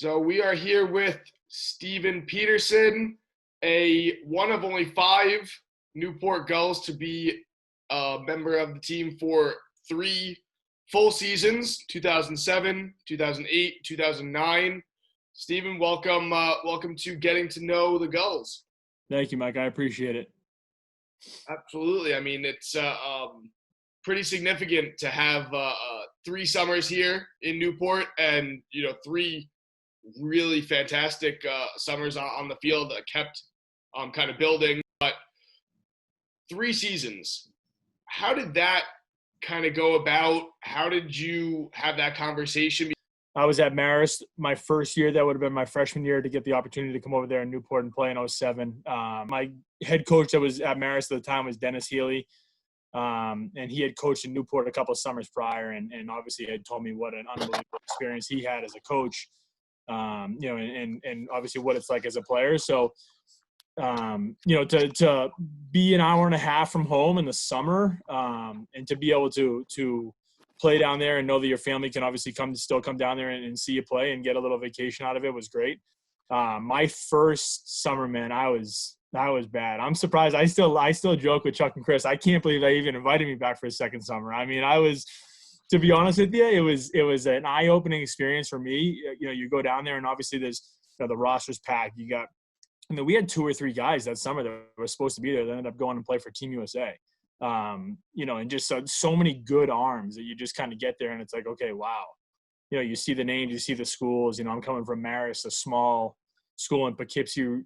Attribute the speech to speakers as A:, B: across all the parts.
A: So we are here with Stephen Peterson, one of only 5 Newport Gulls to be a member of the team for 3 full seasons: 2007, 2008, 2009. Stephen, welcome to Getting to Know the Gulls.
B: Thank you, Mike. I appreciate it.
A: Absolutely. I mean, it's pretty significant to have 3 summers here in Newport, and 3 really fantastic summers on the field that kept kind of building. But 3 seasons, how did that kind of go about? How did you have that conversation?
B: I was at Marist my first year. That would have been my freshman year, to get the opportunity to come over there in Newport and play in 07. My head coach that was at Marist at the time was Dennis Healy. And he had coached in Newport a couple of summers prior, and obviously had told me what an unbelievable experience he had as a coach, and obviously what it's like as a player. So, to be an hour and a half from home in the summer, and to be able to play down there and know that your family can obviously still come down there and see you play and get a little vacation out of it was great. My first summer, man, that was bad. I'm surprised. I still joke with Chuck and Chris. I can't believe they even invited me back for a second summer. I mean, to be honest with you, it was an eye-opening experience for me. You go down there and obviously there's, the roster's packed. We had 2 or 3 guys that summer that were supposed to be there that ended up going and play for Team USA. And just so many good arms that you just kind of get there and it's like, okay, wow. You see the names, you see the schools. I'm coming from Marist, a small school in Poughkeepsie,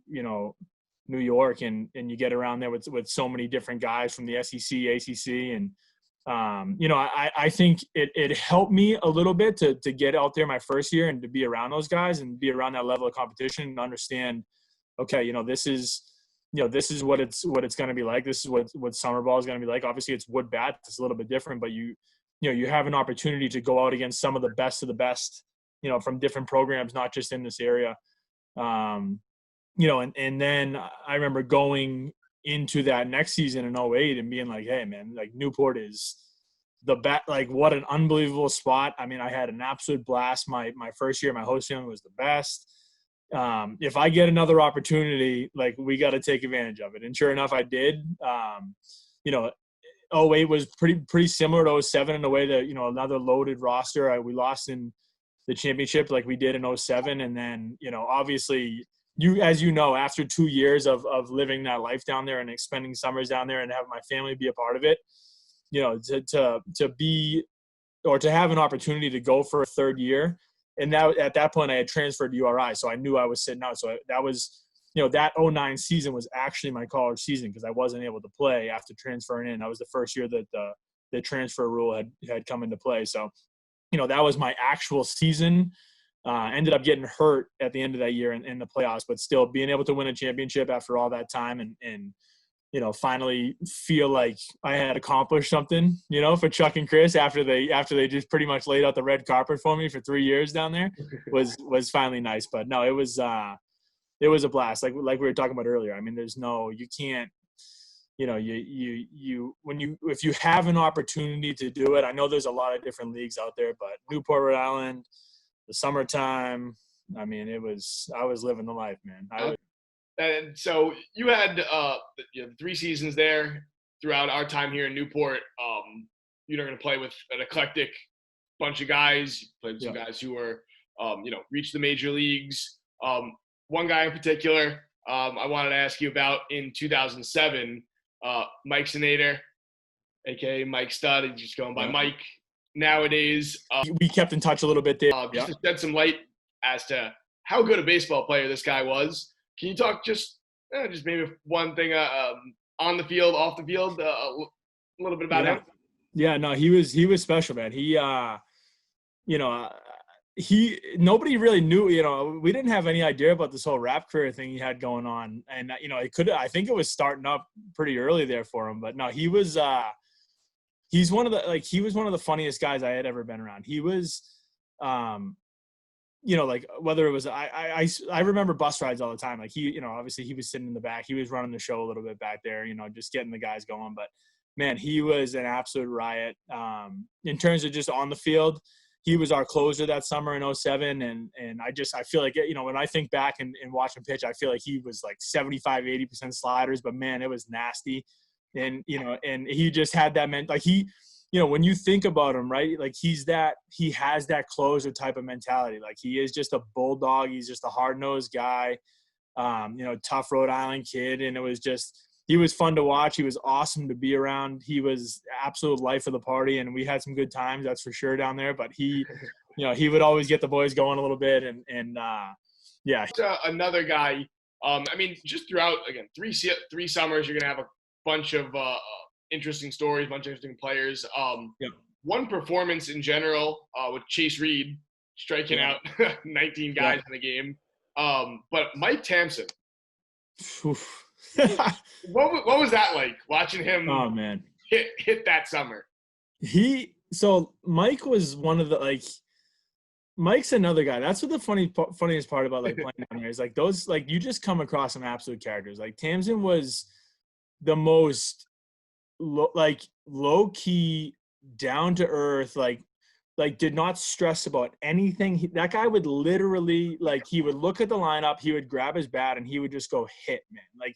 B: New York, and you get around there with so many different guys from the SEC, ACC, and I think it helped me a little bit to get out there my first year and to be around those guys and be around that level of competition and understand, okay, this is what it's going to be like. This is what summer ball is going to be like. Obviously, it's wood bat. It's a little bit different, but you have an opportunity to go out against some of the best, from different programs, not just in this area. And then I remember going into that next season in 08 and being like, hey, man, like Newport is the best. Like, what an unbelievable spot. I mean, I had an absolute blast. My first year, my host family was the best. If I get another opportunity, like, we got to take advantage of it. And sure enough, I did. 08 was pretty similar to 07 in a way that, another loaded roster. We lost in the championship like we did in 07. And then, obviously, as after 2 years of living that life down there and spending summers down there and having my family be a part of it, to have an opportunity to go for a 3rd year. And that at that point I had transferred to URI, so I knew I was sitting out. So that was, that 09 season was actually my college season because I wasn't able to play after transferring in. That was the first year that the transfer rule had come into play. So, that was my actual season. Ended up getting hurt at the end of that year in the playoffs, but still being able to win a championship after all that time and finally feel like I had accomplished something, for Chuck and Chris after they just pretty much laid out the red carpet for me for 3 years down there was finally nice. But no, it was a blast. Like we were talking about earlier. I mean, you can't, if you have an opportunity to do it, I know there's a lot of different leagues out there, but Newport, Rhode Island, the summertime, I mean, I was living the life, man.
A: And so you had 3 seasons there throughout our time here in Newport. You're going to play with an eclectic bunch of guys. You played with some guys who were, reached the major leagues. One guy in particular I wanted to ask you about in 2007, Mike Sinator, a.k.a. Mike Stud. He's just going by Mike nowadays.
B: We kept in touch a little bit there.
A: Just to shed some light as to how good a baseball player this guy was. Can you talk just maybe one thing on the field, off the field, a little bit about him?
B: Yeah, no, he was special, man. Nobody really knew, we didn't have any idea about this whole rap career thing he had going on. And, I think it was starting up pretty early there for him, but no, he was one of the funniest guys I had ever been around. He was, whether it was, I remember bus rides all the time. Like obviously he was sitting in the back, he was running the show a little bit back there, just getting the guys going. But man, he was an absolute riot. In terms of just on the field, he was our closer that summer in '07. And I feel like, when I think back and watch him pitch, I feel like he was like 75-80% sliders, but man, it was nasty. And, and he just had that like when you think about him, right, like he has that closer type of mentality. Like he is just a bulldog. He's just a hard-nosed guy, tough Rhode Island kid. And he was fun to watch. He was awesome to be around. He was absolute life of the party, and we had some good times, that's for sure, down there. But he would always get the boys going a little bit. Yeah.
A: Another guy, just throughout, again, three summers, you're going to have a bunch of interesting stories, bunch of interesting players. One performance in general with Chase Reed striking out 19 guys in the game. But Mike Tamsin.
B: Oof.
A: What was that like, watching him hit that summer?
B: So Mike was one of the, Mike's another guy. That's what the funniest part about playing down there is those, you just come across some absolute characters. Tamsin was the most low key, down to earth, did not stress about anything. That guy would literally, he would look at the lineup, he would grab his bat, and he would just go hit, man.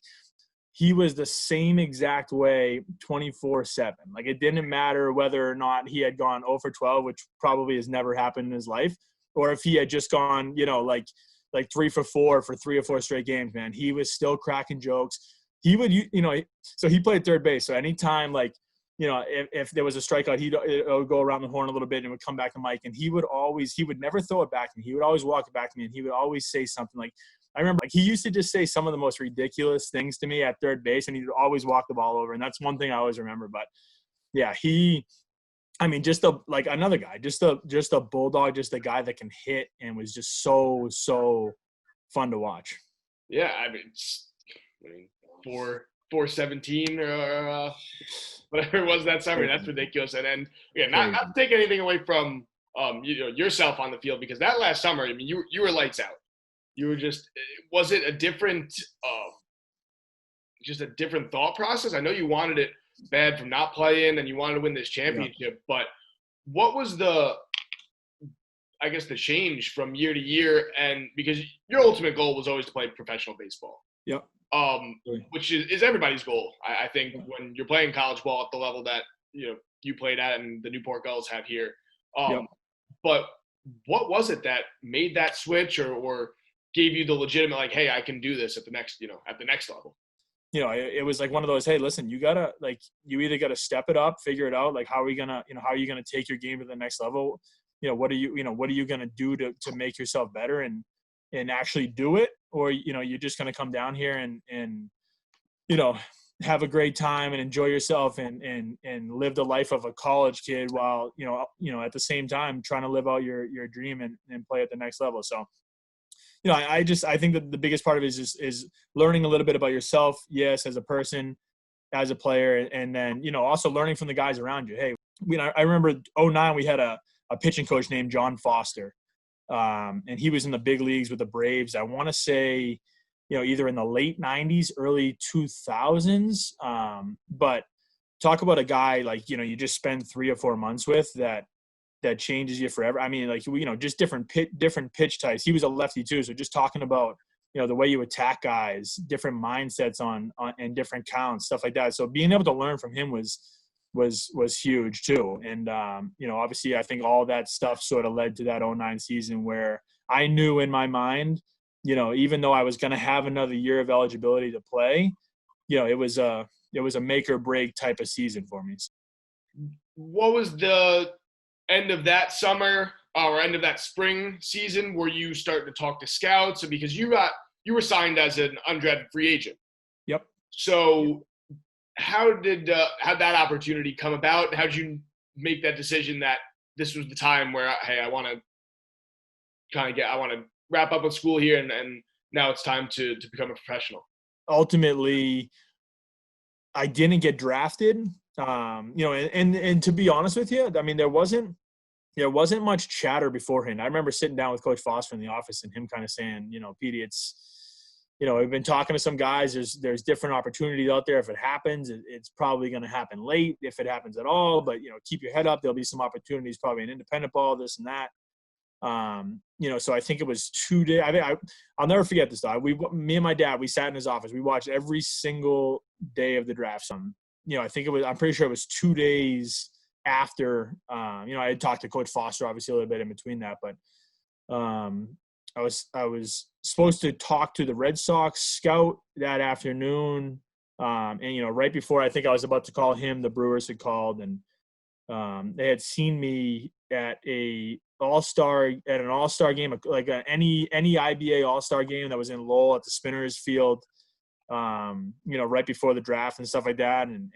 B: He was the same exact way 24/7. It didn't matter whether or not he had gone 0 for 12, which probably has never happened in his life, or if he had just gone, 3 for 4 for 3 or 4 straight games, man. He was still cracking jokes. He would, so he played third base. So anytime, if there was a strikeout, it would go around the horn a little bit and would come back to Mike. And he would never throw it back to me. He would always walk it back to me, and he would always say something I remember he used to just say some of the most ridiculous things to me at third base, and he would always walk the ball over. And that's one thing I always remember. But yeah, just another guy, just a bulldog, just a guy that can hit, and was just so fun to watch.
A: Yeah. 417 or whatever it was that summer. That's ridiculous. And then not to take anything away from yourself on the field, because that last summer, you were lights out. You were was it a different thought process? I know you wanted it bad from not playing, and you wanted to win this championship, but what was the change from year to year? And because your ultimate goal was always to play professional baseball.
B: Yep.
A: Which is everybody's goal. I think when you're playing college ball at the level that you played at and the Newport Gulls have here. But what was it that made that switch or gave you the legitimate, hey, I can do this at the next level?
B: It was one of those, hey, listen, you gotta you either gotta step it up, figure it out, how are you gonna take your game to the next level? What are you gonna do to make yourself better and actually do it? Or, you're just going to come down here and have a great time and enjoy yourself and live the life of a college kid while, at the same time trying to live out your dream and play at the next level. So, I think that the biggest part of it is learning a little bit about yourself. Yes, as a person, as a player, and then, also learning from the guys around you. Hey, I remember 2009, we had a pitching coach named John Foster. And he was in the big leagues with the Braves. I want to say, either in the late 90s, early 2000s. But talk about a guy you just spend 3 or 4 months with that changes you forever. Just different pitch types. He was a lefty too. So just talking about, the way you attack guys, different mindsets on and different counts, stuff like that. So being able to learn from him was huge too. And, obviously I think all that stuff sort of led to that 2009 season where I knew in my mind, even though I was going to have another year of eligibility to play, it was a make or break type of season for me.
A: What was the end of that summer or end of that spring season where you started to talk to scouts? Because you were signed as an undrafted free agent.
B: Yep.
A: So how'd that opportunity come about? How'd you make that decision that this was the time where, hey, I want to wrap up with school here and now it's time to become a professional?
B: Ultimately, I didn't get drafted. And to be honest with you, there wasn't much chatter beforehand. I remember sitting down with Coach Foster in the office and him kind of saying, Petey, we've been talking to some guys. There's different opportunities out there. If it happens, it's probably going to happen late, if it happens at all. But, keep your head up. There'll be some opportunities, probably in independent ball, this and that. So I think it was 2 days. I'll never forget this though. Me and my dad, we sat in his office. We watched every single day of the draft. I'm pretty sure it was 2 days after, I had talked to Coach Foster, obviously a little bit in between that, but, I was supposed to talk to the Red Sox scout that afternoon. And right before I think I was about to call him, the Brewers had called, and they had seen me at an all-star game, like any IBA all-star game that was in Lowell at the Spinners field, right before the draft and stuff like that. And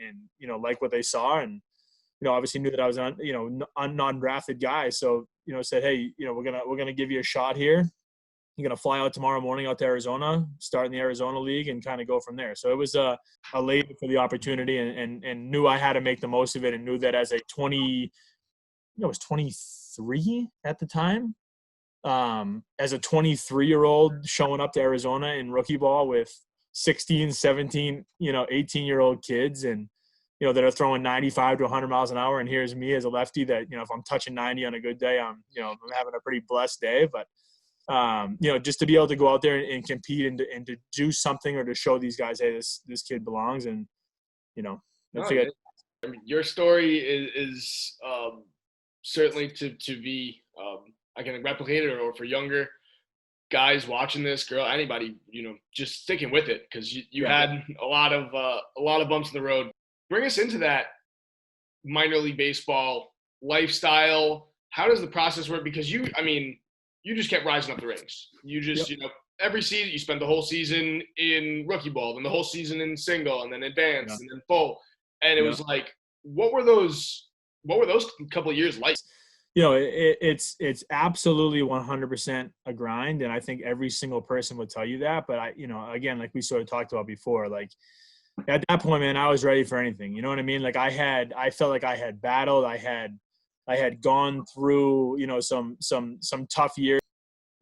B: like what they saw, and, obviously knew that I was a non-drafted guy. So, said, hey, we're going to give you a shot here. You're going to fly out tomorrow morning out to Arizona, start in the Arizona League, and kind of go from there. So it was a late for the opportunity, and knew I had to make the most of it, and knew that as a 23 at the time, as a 23-year-old showing up to Arizona in rookie ball with 16, 17, 18-year-old kids, and, that are throwing 95 to 100 miles an hour. And here's me as a lefty that, if I'm touching 90 on a good day, I'm having a pretty blessed day. But, just to be able to go out there and compete and to do something, or to show these guys, hey, this kid belongs. And,
A: your story is certainly to be, I can replicate it, or for younger guys watching this, anybody, just sticking with it, because you had a lot of bumps in the road. Bring us into that minor league baseball lifestyle. How does the process work? Because you just kept rising up the ranks. You just, every season you spent the whole season in rookie ball, then the whole season in single, and then advanced, and then full. And it was like, what were those couple of years like?
B: It's absolutely 100% a grind. And I think every single person would tell you that. But again, like we sort of talked about before, like at that point, man, I was ready for anything. You know what I mean? Like I felt like I had battled. I had gone through, some tough years.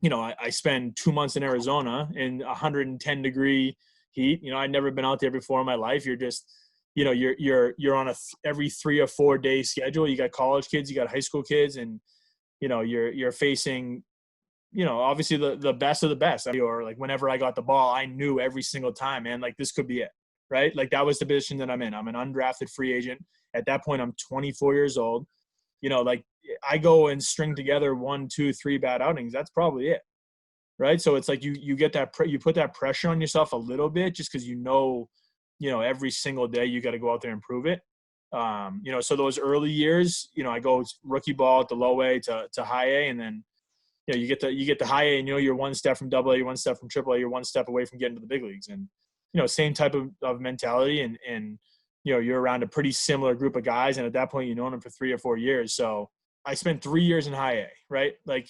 B: I spent 2 months in Arizona in 110-degree heat. I'd never been out there before in my life. You're just, you're on every 3 or 4 day schedule. You got college kids, you got high school kids, and, you're facing, obviously the best of the best. Or like whenever I got the ball, I knew every single time, man, like this could be it, right? Like that was the position that I'm in. I'm an undrafted free agent. At that point, I'm 24 years old. Like I go and string together 1, 2, 3 bad outings. That's probably it. Right. So it's like you get that, you put that pressure on yourself a little bit, just because, every single day you got to go out there and prove it. So those early years, I go rookie ball at the low A to high A, and then, you get the high A, and, you're one step from double A, you're one step from triple A, you're one step away from getting to the big leagues. And, same type of mentality, and, you're around a pretty similar group of guys. And at that point, you've known them for 3 or 4 years. So I spent 3 years in high A, right? Like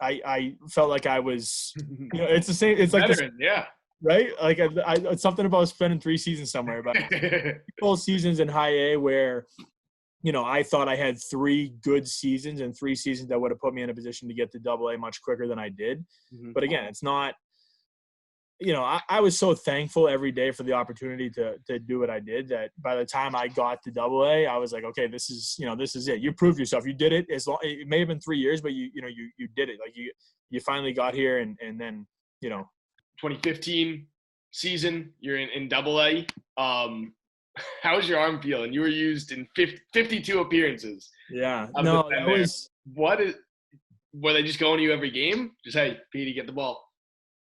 B: I felt like I was, it's the same. It's like
A: veteran, yeah.
B: Right? Like it's something about spending 3 seasons somewhere, but full seasons in high A where, I thought I had 3 good seasons and 3 seasons that would have put me in a position to get to double A much quicker than I did. Mm-hmm. But again, it's not, I was so thankful every day for the opportunity to do what I did, that by the time I got to double A, I was like, okay, this is it. You proved yourself. You did it. It may have been 3 years, but you did it. Like you finally got here, and then,
A: 2015 season, you're in double A. How's your arm feeling? You were used in 52 appearies.
B: Yeah. No, that was.
A: Were they just going to you every game? Just, hey, Petey, get the ball.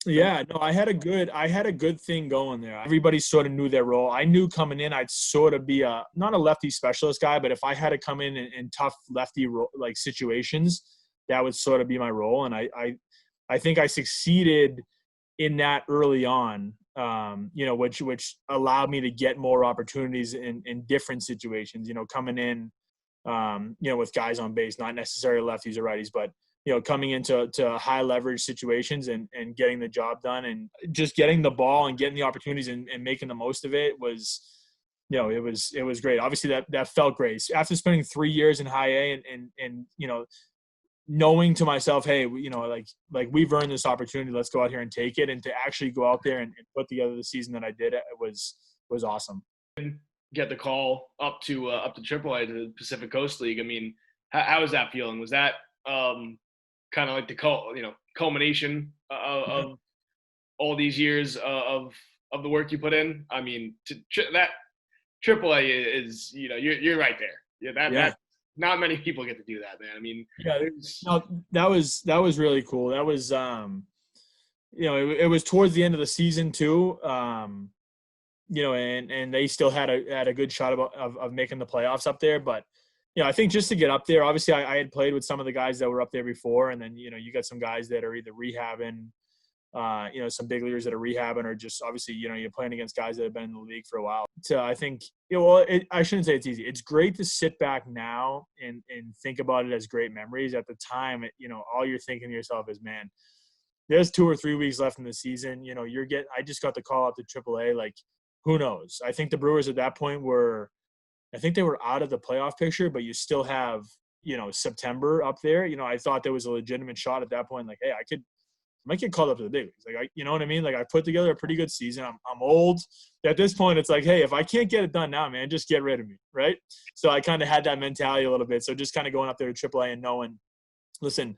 B: Yeah, no, I had a good thing going there. Everybody sort of knew their role. I knew coming in I'd sort of be not a lefty specialist guy, but if I had to come in tough lefty like situations, that would sort of be my role. And I think I succeeded in that early on, which allowed me to get more opportunities in different situations, coming in, with guys on base, not necessarily lefties or righties, but coming into high leverage situations and getting the job done, and just getting the ball and getting the opportunities and making the most of it was, it was great. Obviously that felt great. After spending 3 years in high A and knowing to myself, hey, you know, like we've earned this opportunity. Let's go out here and take it. And to actually go out there and put together the season that I did, it was awesome.
A: Get the call up to AAA, to the Pacific Coast League. I mean, how was that feeling? Was that kind of like the culmination of all these years of the work you put in? I mean, that AAA is, you know, you're right there. Yeah, that not many people get to do that, man. I mean,
B: no, that was really cool. That was you know, it was towards the end of the season too. You know, and they still had a good shot of making the playoffs up there. But, you know, I think just to get up there, obviously I had played with some of the guys that were up there before. And then, you know, you got some guys that are either rehabbing, you know, some big leaguers that are rehabbing, or just obviously, you know, you're playing against guys that have been in the league for a while. So I think, you know, well, I shouldn't say it's easy. It's great to sit back now and think about it as great memories. At the time, you know, all you're thinking to yourself is, man, there's 2 or 3 weeks left in the season. You know, I just got the call up to AAA. Like, who knows? I think the Brewers at that point I think they were out of the playoff picture, but you still have, you know, September up there. You know, I thought there was a legitimate shot at that point. Like, hey, I might get called up to the big leagues. Like, you know what I mean? Like, I put together a pretty good season. I'm old. At this point, it's like, hey, if I can't get it done now, man, just get rid of me, right? So I kind of had that mentality a little bit. So just kind of going up there to AAA and knowing, listen,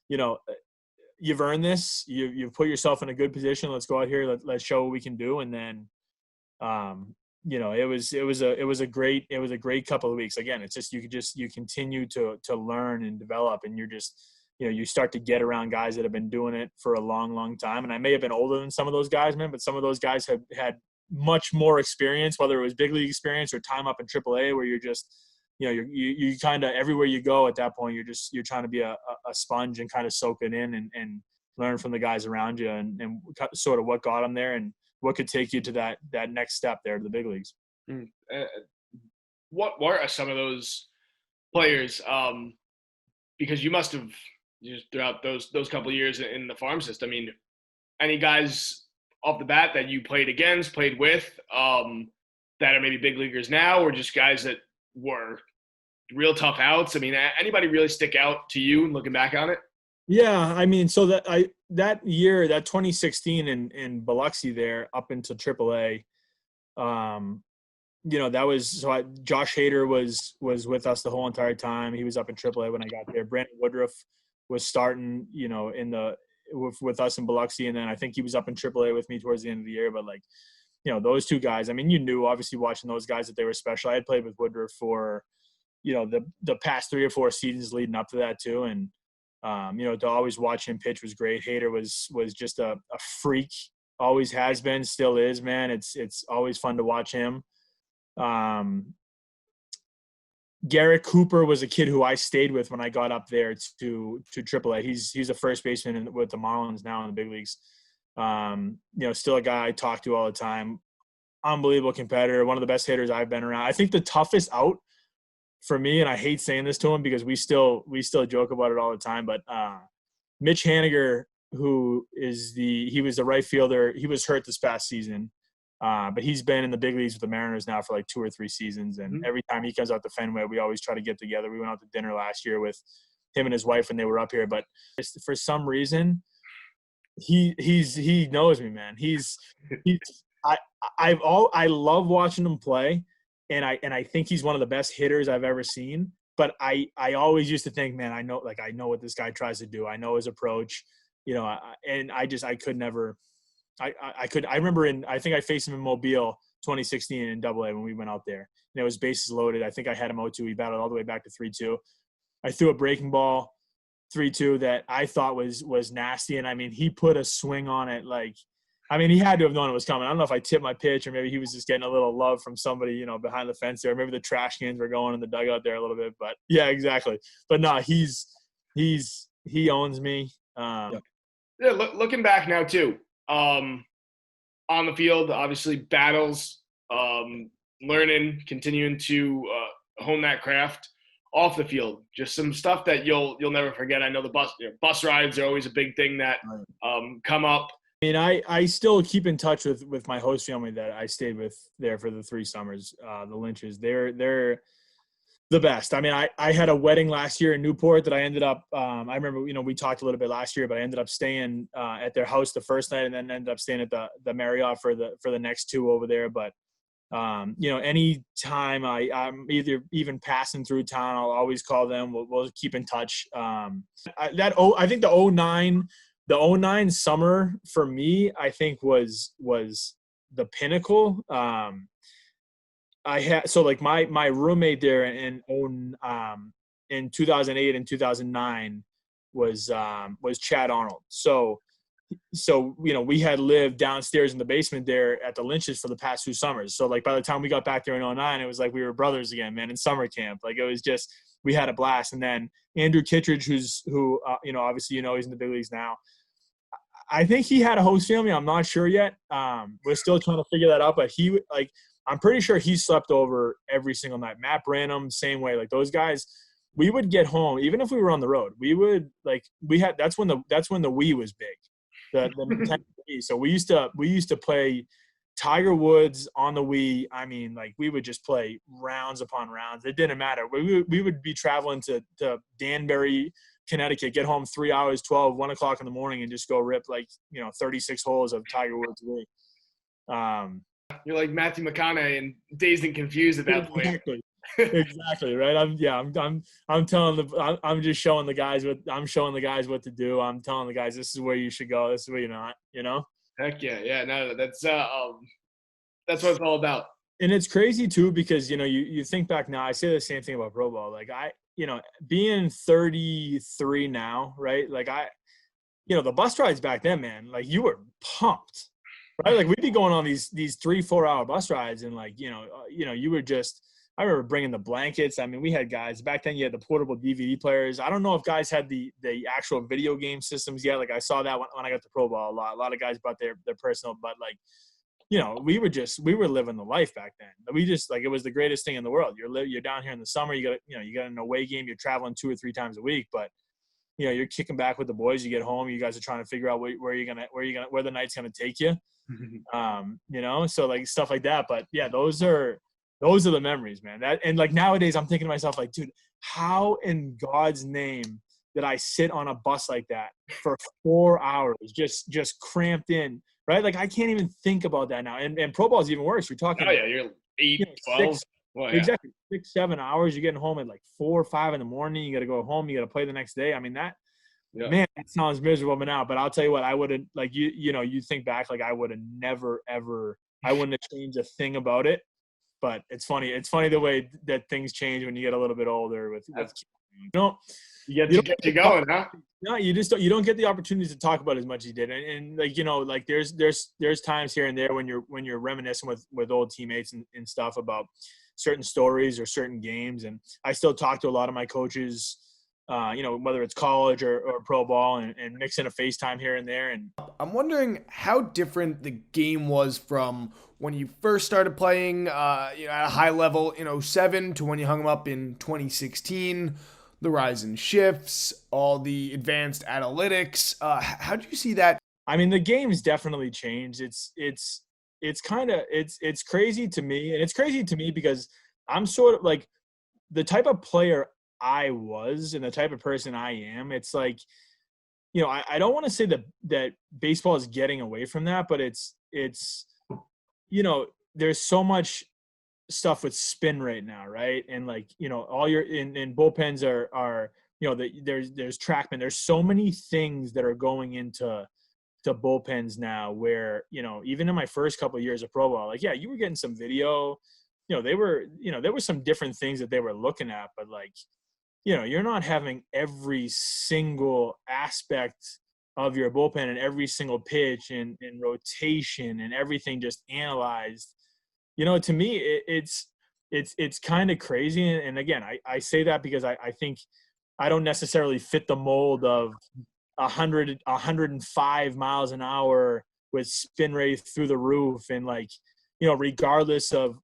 B: you know, you've earned this. You've put yourself in a good position. Let's go out here. Let's show what we can do. And then, you know, it was a great couple of weeks. Again, it's just you continue to learn and develop, and you're just, you know, you start to get around guys that have been doing it for a long, long time. And I may have been older than some of those guys, man, but some of those guys have had much more experience, whether it was big league experience or time up in AAA, where you're just, you know, you kind of everywhere you go at that point, you're trying to be a sponge and kind of soak it in and learn from the guys around you and sort of what got them there and what could take you to that next step there to the big leagues.
A: What are some of those players? Because you must have just throughout those couple of years in the farm system. I mean, any guys off the bat that you played against, played with, that are maybe big leaguers now, or just guys that were real tough outs? I mean, anybody really stick out to you looking back on it?
B: Yeah, I mean, so that year, that 2016 in Biloxi there up into AAA, you know, that was so Josh Hader was with us the whole entire time. He was up in AAA when I got there. Brandon Woodruff was starting, you know, with us in Biloxi, and then I think he was up in AAA with me towards the end of the year. But like, you know, those two guys, I mean, you knew obviously watching those guys that they were special. I had played with Woodruff for, you know, the past 3 or 4 seasons leading up to that too, and you know, to always watch him pitch was great. Hader was just a freak, always has been, still is, man. It's always fun to watch him. Garrett Cooper was a kid who I stayed with when I got up there to AAA. He's a first baseman with the Marlins now in the big leagues. You know, still a guy I talk to all the time. Unbelievable competitor, one of the best hitters I've been around. I think the toughest out for me, and I hate saying this to him because we still joke about it all the time, but Mitch Haniger, he was the right fielder. He was hurt this past season, but he's been in the big leagues with the Mariners now for like 2 or 3 seasons. And every time he comes out to Fenway, we always try to get together. We went out to dinner last year with him and his wife when they were up here. But for some reason, he knows me, man. I love watching him play. And I think he's one of the best hitters I've ever seen. But I always used to think, man, I know what this guy tries to do. I know his approach, you know. I could never. I remember I think I faced him in Mobile 2016 in AA when we went out there. And it was bases loaded. I think I had him 0-2. He battled all the way back to 3-2. I threw a breaking ball 3-2 that I thought was nasty. And I mean, he put a swing on it like. I mean, he had to have known it was coming. I don't know if I tipped my pitch or maybe he was just getting a little love from somebody, you know, behind the fence there. Maybe the trash cans were going in the dugout there a little bit. But, yeah, exactly. But, no, he owns me.
A: Yeah, looking back now, too, on the field, obviously battles, learning, continuing to hone that craft. Off the field, just some stuff that you'll never forget. I know the bus rides are always a big thing that come up.
B: I mean, I still keep in touch with my host family that I stayed with there for the 3 summers, the Lynches. They're The best. I mean, I had a wedding last year in Newport that I ended up, I remember, we talked a little bit last year, but I ended up staying at their house the first night and then ended up staying at the Marriott for the next two over there. But, any time I'm even passing through town, I'll always call them. We'll keep in touch. I think the '09 summer for me, I think was the pinnacle. My roommate there in 2008 and 2009 was Chad Arnold. So we had lived downstairs in the basement there at the Lynches for the past 2 summers. So like by the time we got back there in '09, it was like we were brothers again, man, in summer camp. Like it was just, we had a blast. And then Andrew Kittredge, who obviously he's in the big leagues now. I think he had a host family. I'm not sure yet. We're still trying to figure that out. But I'm pretty sure he slept over every single night. Matt Branham, same way. Like those guys, we would get home even if we were on the road. We would that's when the Wii was big, the Nintendo Wii. So we used to play Tiger Woods on the Wii. I mean, like we would just play rounds upon rounds. It didn't matter. We would be traveling to Danbury, Connecticut, get home 3 hours, 1 o'clock in the morning, and just go rip 36 holes of Tiger Woods Wii.
A: You're like Matthew McConaughey and Dazed and Confused at that point.
B: Exactly right. I'm just showing the guys what to do. I'm telling the guys this is where you should go. This is where you're not.
A: Heck yeah. No, that's what it's all about.
B: And it's crazy too because you think back now. I say the same thing about pro ball. Like being 33 now, right? Like the bus rides back then, man. Like you were pumped. Right, like we'd be going on these 3-4 hour bus rides, and you were just. I remember bringing the blankets. I mean, we had guys back then. You had the portable DVD players. I don't know if guys had the actual video game systems yet. Like I saw that when I got to pro ball a lot. A lot of guys brought their personal, but we were living the life back then. We just it was the greatest thing in the world. You're down here in the summer. You got an away game. You're traveling 2 or 3 times a week, but. You're kicking back with the boys. You get home. You guys are trying to figure out where the night's gonna take you. So like stuff like that. But yeah, those are the memories, man. Nowadays, I'm thinking to myself, like, dude, how in God's name did I sit on a bus like that for 4 hours, just cramped in, right? Like I can't even think about that now. And pro ball is even worse. You're talking.
A: Oh yeah, you're 8, 12. Well, yeah.
B: Exactly. 6-7 hours. You're getting home at 4 or 5 in the morning. You got to go home. You got to play the next day. I mean, man, that sounds miserable now, but I'll tell you what, I wouldn't you think back, I would have never, ever, I wouldn't have changed a thing about it. But it's funny. It's funny the way that things change when you get a little bit older
A: you get you going, huh?
B: No, you don't get the opportunities to talk about as much as you did. And there's times here and there when you're reminiscing with old teammates and stuff about certain stories or certain games. And I still talk to a lot of my coaches, whether it's college or pro ball, and mix in a FaceTime here and there. And
C: I'm wondering how different the game was from when you first started playing, at a high level in '07 to when you hung them up in 2016. The rise in shifts, all the advanced analytics. How do you see that?
B: I mean, the game's definitely changed. It's crazy to me, and it's crazy to me because I'm sort of like the type of player I was and the type of person I am. It's like, I don't want to say that baseball is getting away from that, but it's there's so much stuff with spin right now, right? And all your in bullpens are there's TrackMan. There's so many things that are going into bullpens now where even in my first couple of years of pro ball, you were getting some video, there were some different things that they were looking at, but you're not having every single aspect of your bullpen and every single pitch and rotation and everything just analyzed. To me, it's kind of crazy. And again, I say that because I think I don't necessarily fit the mold of 105 miles an hour with spin rate through the roof. And regardless of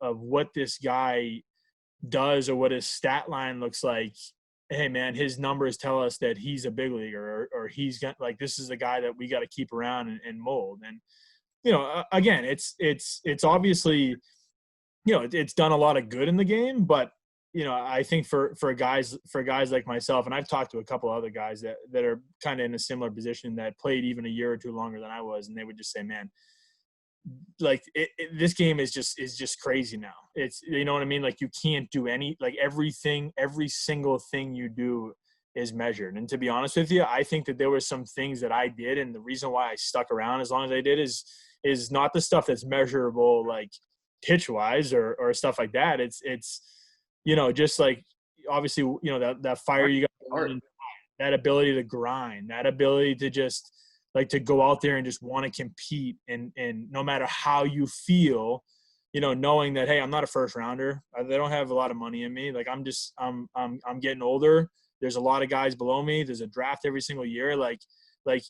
B: what this guy does or what his stat line looks like, hey man, his numbers tell us that he's a big leaguer or he's got this is the guy that we got to keep around and mold. And, again, it's obviously, it's done a lot of good in the game, but I think for guys like myself, and I've talked to a couple other guys that are kind of in a similar position that played even a year or two longer than I was, and they would just say, man, like this game is just crazy now. It's, you know what I mean? Like you can't do like every single thing you do is measured. And to be honest with you, I think that there were some things that I did, and the reason why I stuck around as long as I did is not the stuff that's measurable, like pitch wise or stuff like that. It's just like, obviously, that fire you got, that ability to grind, that ability to just like to go out there and just want to compete, and no matter how you feel, knowing that, hey, I'm not a first rounder. They don't have a lot of money in me. Like I'm getting older. There's a lot of guys below me. There's a draft every single year. Like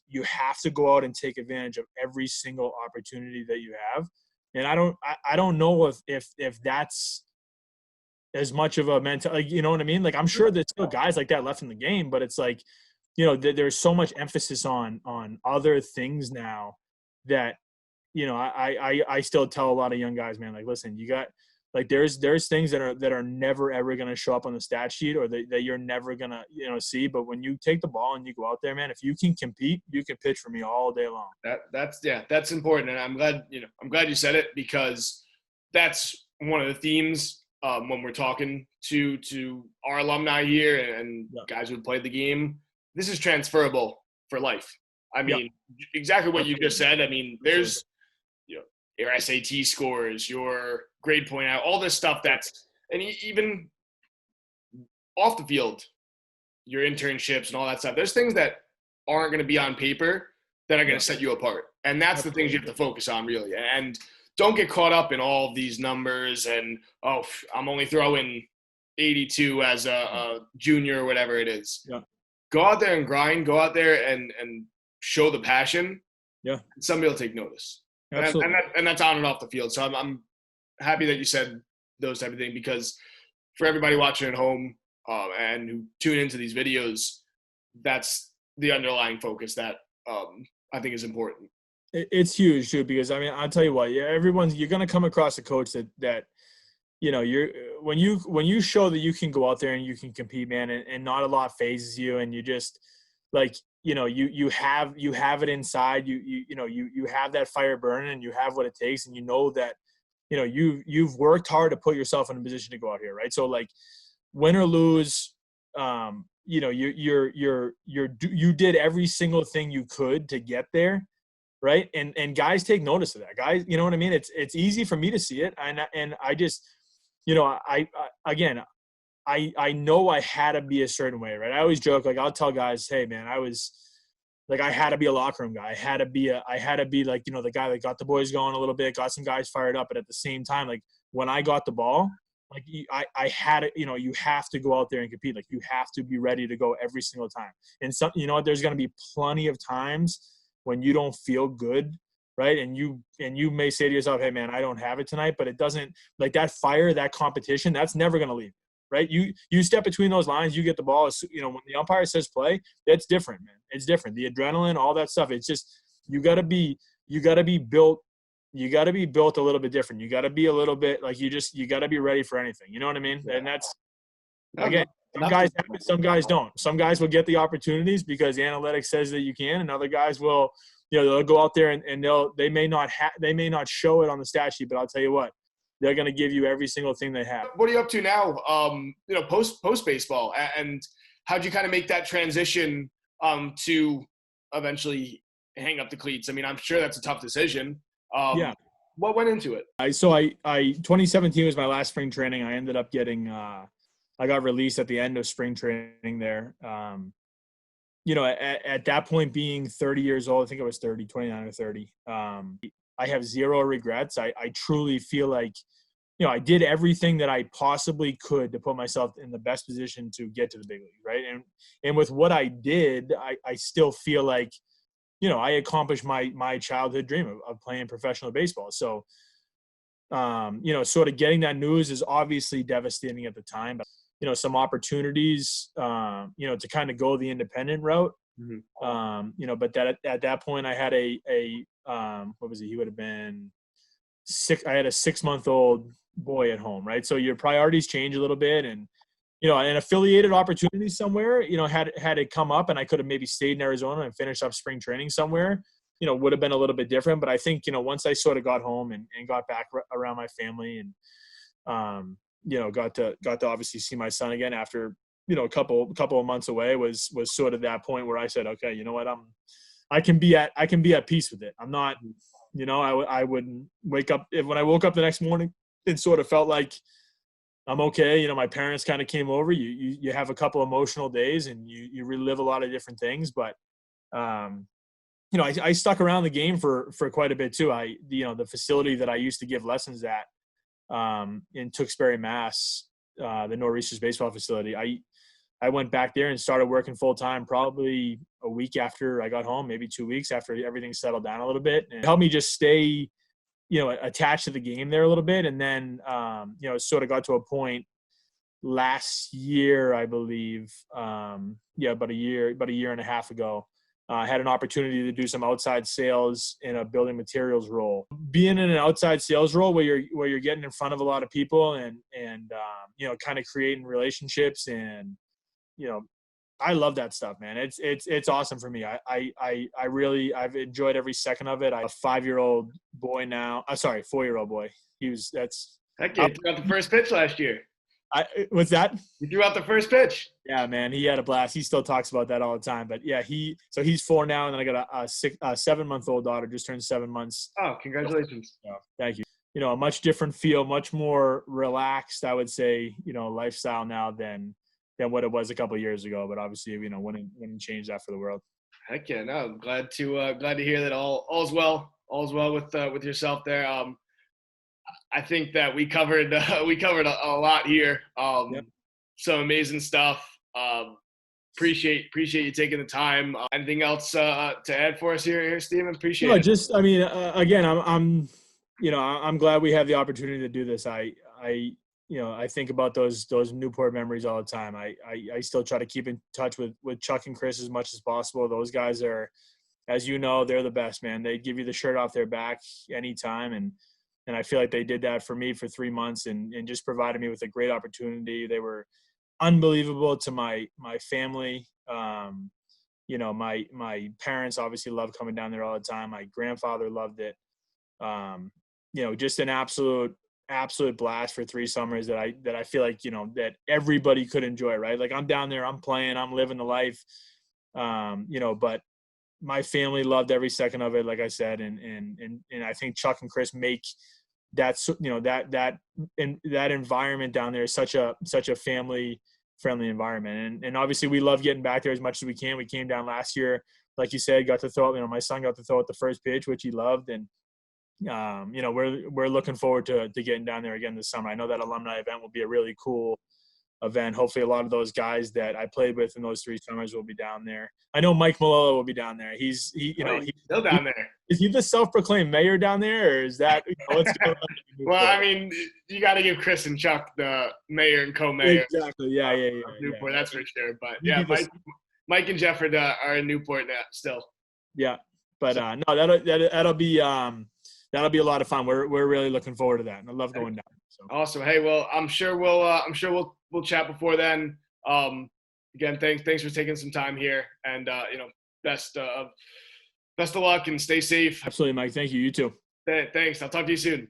B: you have to go out and take advantage of every single opportunity that you have. And I don't know if that's as much of a mental, like, you know what I mean? Like, I'm sure there's still guys like that left in the game, but it's like, there's so much emphasis on other things now that, I still tell a lot of young guys, man, like, listen, you got, like, there's things that are never, ever going to show up on the stat sheet, or that you're never going to, see. But when you take the ball and you go out there, man, if you can compete, you can pitch for me all day long.
A: That's important. And I'm glad you said it, because that's one of the themes when we're talking to our alumni here and guys who played the game. This is transferable for life. I mean, exactly what you just said. I mean, there's, your SAT scores, your grade point out, all this stuff and even off the field, your internships and all that stuff. There's things that aren't going to be on paper that are going to set you apart. And that's the things you have to focus on, really. And don't get caught up in all of these numbers and, I'm only throwing 82 as a junior or whatever it is.
B: Yeah.
A: Go out there and grind. Go out there and show the passion.
B: Yeah.
A: Somebody will take notice.
B: Absolutely.
A: And that's on and off the field. So I'm happy that you said those type of things, because for everybody watching at home and who tune into these videos, that's the underlying focus that I think is important.
B: It's huge too, because I mean, I'll tell you what, you're going to come across a coach that when you show that you can go out there and you can compete, man, and not a lot phases you, and you just like, you have it inside, you have that fire burning, and you have what it takes, and that, you've worked hard to put yourself in a position to go out here. Right. So like, win or lose, you did every single thing you could to get there. Right. And guys take notice of that. Guys, you know what I mean? It's easy for me to see it. And I just, I know I had to be a certain way, right? I always joke, like, I'll tell guys, hey man, I was like, I had to be a locker room guy. I had to be like, the guy that got the boys going a little bit, got some guys fired up. But at the same time, like, when I got the ball, like, I had it, you have to go out there and compete. Like, you have to be ready to go every single time. And some, there's going to be plenty of times when you don't feel good, right? And you may say to yourself, hey man, I don't have it tonight, but it doesn't, like, that fire, that competition, that's never going to leave, right? You step between those lines, you get the ball, when the umpire says play, that's different, man. It's different. The adrenaline, all that stuff. It's just, you got to be built a little bit different. You got to be a little bit like, you got to be ready for anything. You know what I mean? And that's, again, some guys have it, some guys don't. Some guys will get the opportunities because analytics says that you can, and other guys will, they'll go out there and they may not show it on the stat sheet, but I'll tell you what, they're going to give you every single thing they have.
A: What are you up to now? Post baseball, and how'd you kind of make that transition to eventually hang up the cleats? I mean, I'm sure that's a tough decision.
B: Yeah.
A: What went into it?
B: 2017 was my last spring training. I ended up getting I got released at the end of spring training there. At that point, being 30 years old, I think I was 29 or 30. I have zero regrets. I truly feel like, I did everything that I possibly could to put myself in the best position to get to the big league, right? And with what I did, I still feel like, I accomplished my childhood dream of playing professional baseball. So, sort of getting that news is obviously devastating at the time, but, some opportunities, to kind of go the independent route. Mm-hmm. But at that point I had what was he? He would have been I had a 6-month-old boy at home, right? So your priorities change a little bit, and an affiliated opportunity somewhere, had it come up and I could have maybe stayed in Arizona and finished up spring training somewhere, would have been a little bit different. But I think, once I sort of got home and got back around my family and, got to obviously see my son again after, a couple of months away was sort of that point where I said, okay, you know what, I can be at peace with it. I'm not, I wouldn't wake up when I woke up the next morning and sort of felt like I'm okay. My parents kind of came over. You have a couple emotional days and you relive a lot of different things. But, I stuck around the game for quite a bit too. The facility that I used to give lessons at in Tewksbury, Mass, the Nor'easters baseball facility, I went back there and started working full time probably a week after I got home, maybe 2 weeks after everything settled down a little bit. And it helped me just stay attached to the game there a little bit. And then, it sort of got to a point last year, I believe, about a year and a half ago, I had an opportunity to do some outside sales in a building materials role. Being in an outside sales role where you're getting in front of a lot of people and kind of creating relationships and, I love that stuff, man. It's awesome for me. I've enjoyed every second of it. I have a 5-year-old boy now. 4-year-old boy.
A: Heck yeah, he threw out the first pitch last year.
B: What's that?
A: He threw out the first pitch.
B: Yeah, man, he had a blast. He still talks about that all the time. But yeah, he's 4 now, and then I got a 7-month-old daughter, just turned 7 months.
A: Oh, congratulations!
B: So, thank you. A much different feel, much more relaxed, I would say, lifestyle now than what it was a couple of years ago. But obviously, wouldn't change that for the world.
A: Heck yeah, no, I'm glad to hear that all's well with yourself there. I think that we covered a lot here.
B: Yep.
A: Some amazing stuff. Appreciate you taking the time. Anything else to add for us here, Steven? Appreciate it.
B: Just, again, I'm glad we have the opportunity to do this. I think about those Newport memories all the time. I still try to keep in touch with Chuck and Chris as much as possible. Those guys are, as they're the best, man. They give you the shirt off their back anytime. And I feel like they did that for me for 3 months and just provided me with a great opportunity. They were unbelievable to my family. My parents obviously loved coming down there all the time. My grandfather loved it. Just an absolute blast for 3 summers that I feel like, that everybody could enjoy, right? Like I'm down there, I'm playing, I'm living the life, but my family loved every second of it, like I said. And I think Chuck and Chris make that environment down there is such a family friendly environment. And obviously we love getting back there as much as we can. We came down last year, like you said, got to throw, my son got to throw out the first pitch, which he loved. And, we're looking forward to getting down there again this summer. I know that alumni event will be a really cool event. Hopefully a lot of those guys that I played with in those 3 summers will be down there. I know Mike Malolo will be down there. He's
A: still down there.
B: Is he the self-proclaimed mayor down there, or is that what's going on?
A: Well, you got to give Chris and Chuck the mayor and co-mayor.
B: Exactly. Yeah.
A: Newport, that's for sure. But yeah, Mike and Jeff are in Newport now still. Yeah, but
B: no, that'll be a lot of fun. We're really looking forward to that, and I love going down. So.
A: Awesome. Hey, well, I'm sure we'll chat before then. Again, thanks for taking some time here, and best of luck and stay safe.
B: Absolutely, Mike. Thank you. You too.
A: Thanks. I'll talk to you soon.